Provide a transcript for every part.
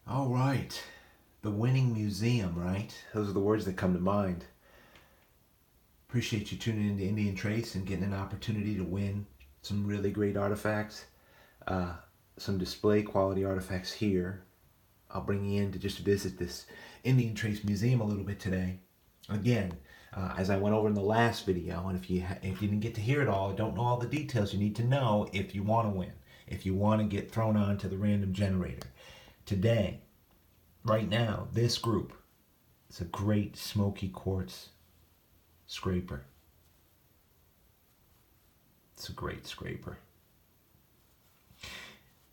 All right. The winning museum, right? Those are the words that come to mind. Appreciate you tuning into Indian Trace and getting an opportunity to win some really great artifacts. Uh, some display quality artifacts here. I'll bring you in to just visit this Indian Trace Museum a little bit today. Again, as I went over in the last video, and if you didn't get to hear it all, don't know all the details, you need to know if you want to win, if you want to get thrown on to the random generator. Today, right now, this group is a great smoky quartz scraper. It's a great scraper.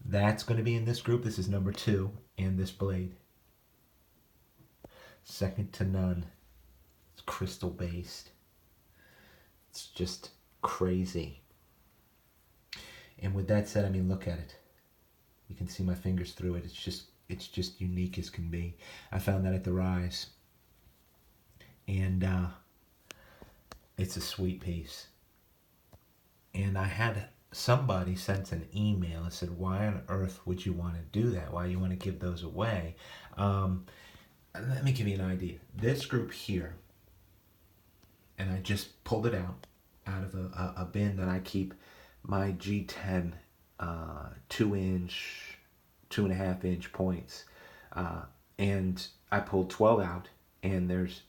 That's going to be in this group. This is number 2 in this blade. Second to none. It's crystal based. It's just crazy. And with that said, I mean, look at it. You can see my fingers through it. It's just unique as can be. I found that at the Rise. And it's a sweet piece. And I had somebody sent an email and said, why on earth would you want to do that? Why you want to give those away? Let me give you an idea. This group here, and I just pulled it out of a bin that I keep my G10 2-inch, 2.5-inch points. And I pulled 12 out, and there's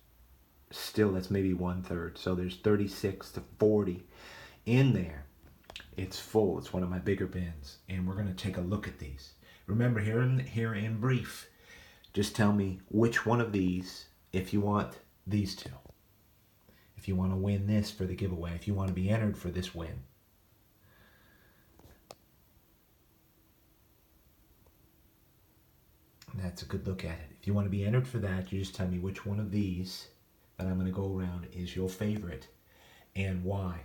still, that's maybe 1/3. So there's 36 to 40 in there. It's full. It's one of my bigger bins, and we're going to take a look at these. Remember, here in brief, just tell me which one of these, if you want these two, if you want to win this for the giveaway, if you want to be entered for this win. And that's a good look at it. If you want to be entered for that, you just tell me which one of these that I'm going to go around is your favorite and why.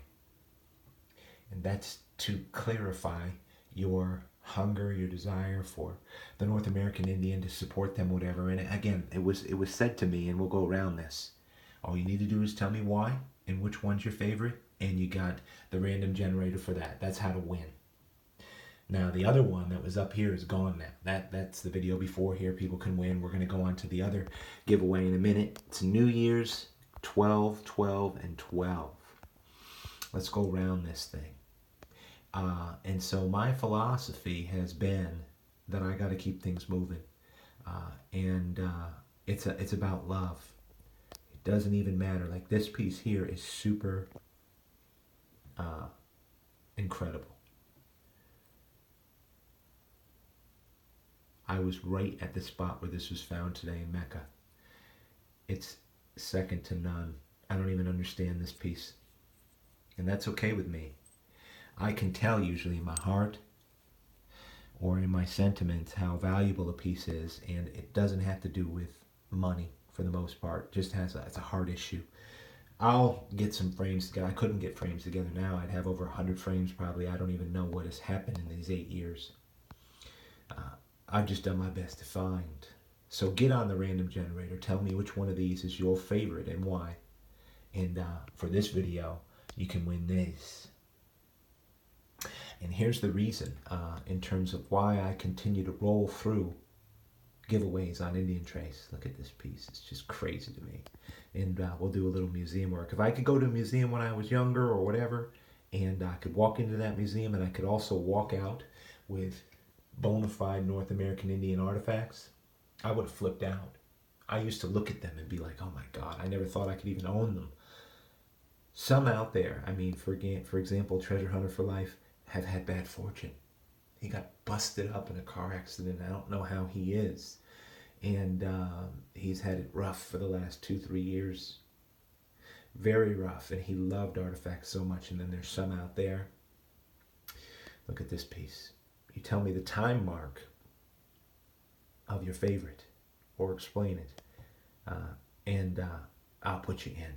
And that's to clarify your hunger, your desire for the North American Indian, to support them, whatever. And again, it was said to me, and we'll go around this. All you need to do is tell me why and which one's your favorite, and you got the random generator for that. That's how to win. Now, the other one that was up here is gone now. That's the video before here. People can win. We're going to go on to the other giveaway in a minute. It's New Year's 12, 12, and 12. Let's go around this thing. And so my philosophy has been that I got to keep things moving. It's about love. It doesn't even matter. Like this piece here is super incredible. I was right at the spot where this was found today in Mecca. It's second to none. I don't even understand this piece. And that's okay with me. I can tell usually in my heart or in my sentiments how valuable a piece is, and it doesn't have to do with money for the most part. It just it's a heart issue. I'll get some frames together. I couldn't get frames together now. I'd have over 100 frames probably. I don't even know what has happened in these 8 years. I've just done my best to find. So get on the random generator. Tell me which one of these is your favorite and why. And for this video, you can win this. And here's the reason in terms of why I continue to roll through giveaways on Indian Trace. Look at this piece. It's just crazy to me. And we'll do a little museum work. If I could go to a museum when I was younger or whatever, and I could walk into that museum and I could also walk out with bona fide North American Indian artifacts, I would have flipped out. I used to look at them and be like, oh my God, I never thought I could even own them. Some out there, I mean, for example, Treasure Hunter for Life, have had bad fortune. He got busted up in a car accident. I don't know how he is. And he's had it rough for the last 2-3 years. Very rough. And he loved artifacts so much. And then there's some out there. Look at this piece. You tell me the time mark of your favorite, or explain it, and I'll put you in.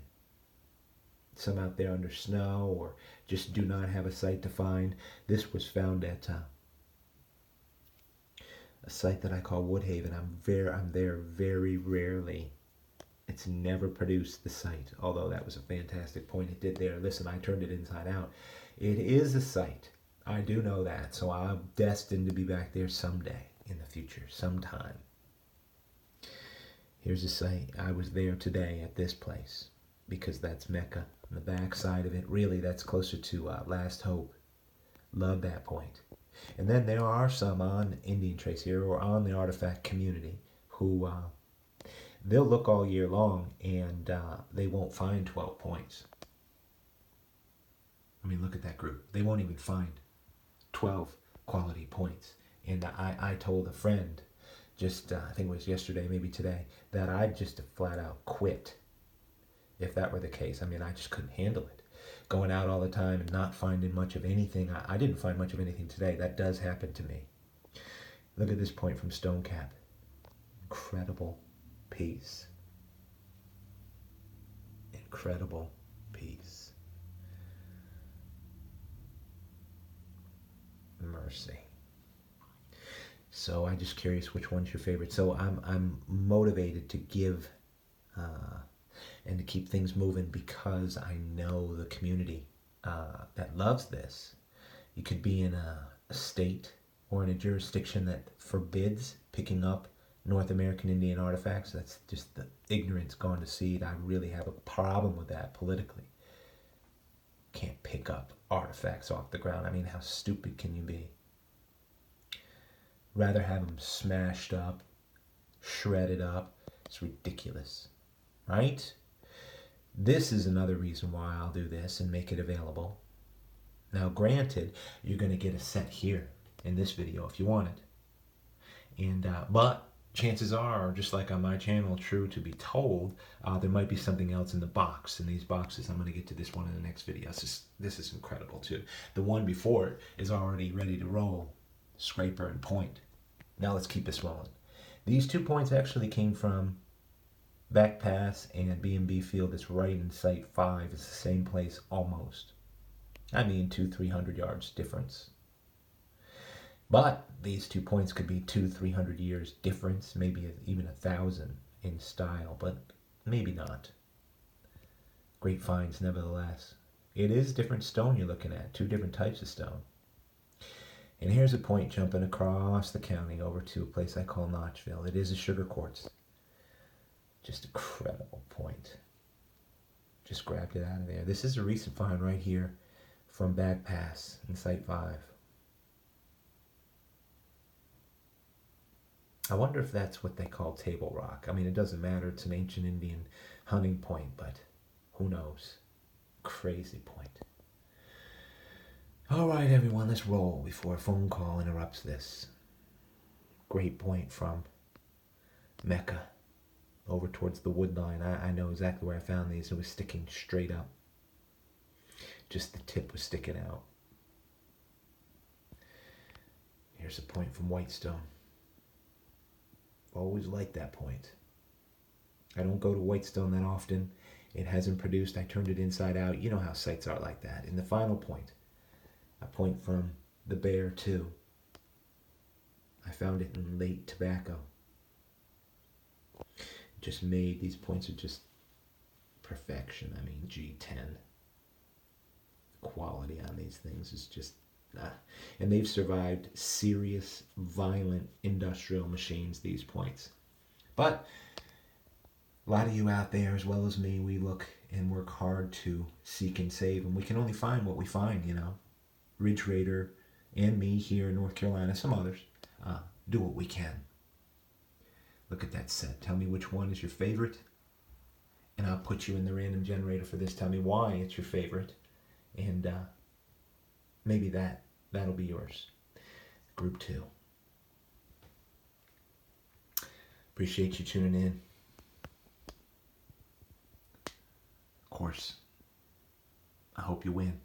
Some out there under snow, or just do not have a site to find. This was found at a site that I call Woodhaven. I'm there very rarely. It's never produced the site, although that was a fantastic point it did there. Listen, I turned it inside out. It is a site. I do know that, so I'm destined to be back there someday in the future, sometime. Here's a site. I was there today at this place because that's Mecca. On the back side of it, really, that's closer to Last Hope. Love that point. And then there are some on Indian Trace here or on the artifact community who they'll look all year long and they won't find 12 points. I mean, look at that group. They won't even find 12 quality points. And I told a friend just, I think it was yesterday, maybe today, that I'd just flat out quit if that were the case. I mean, I just couldn't handle it. Going out all the time and not finding much of anything. I didn't find much of anything today. That does happen to me. Look at this point from Stonecap. Incredible piece. Incredible piece. Mercy. So I'm just curious which one's your favorite. So I'm motivated to give and to keep things moving because I know the community that loves this. You could be in a state or in a jurisdiction that forbids picking up North American Indian artifacts. That's just the ignorance gone to seed. I really have a problem with that politically. Can't pick up artifacts off the ground. I mean, how stupid can you be? Rather have them smashed up, shredded up. It's ridiculous, right? This is another reason why I'll do this and make it available. Now, granted, you're going to get a set here in this video if you want it. And but chances are, just like on my channel, true to be told, there might be something else in the box. In these boxes, I'm going to get to this one in the next video. This is incredible too. The one before it is already ready to roll. Scraper and point. Now let's keep this rolling. These 2 points actually came from Back Pass and B&B Field. It's right in Site 5. It's the same place almost. I mean 200-300 yards difference. But these 2 points could be 200-300 years difference, maybe even 1,000 in style, but maybe not. Great finds nevertheless. It is different stone you're looking at, 2 different types of stone. And here's a point jumping across the county over to a place I call Notchville. It is a sugar quartz. Just a credible point. Just grabbed it out of there. This is a recent find right here from Back Pass in Site 5. I wonder if that's what they call table rock. I mean, it doesn't matter. It's an ancient Indian hunting point, but who knows? Crazy point. All right, everyone, let's roll before a phone call interrupts this. Great point from Mecca over towards the wood line. I know exactly where I found these. It was sticking straight up. Just the tip was sticking out. Here's a point from Whitestone. Always liked that point. I don't go to Whitestone that often. It hasn't produced. I turned it inside out. You know how sites are like that. In the final point, a point from the Bear too. I found it in late tobacco. Just made, these points are just perfection. I mean, G10. Quality on these things is just, and they've survived serious, violent industrial machines, these points. But a lot of you out there, as well as me, we look and work hard to seek and save, and we can only find what we find, you know. Ridge Raider and me here in North Carolina, some others, do what we can. Look at that set. Tell me which one is your favorite, and I'll put you in the random generator for this. Tell me why it's your favorite, and maybe that'll be yours. Group 2. Appreciate you tuning in. Of course, I hope you win.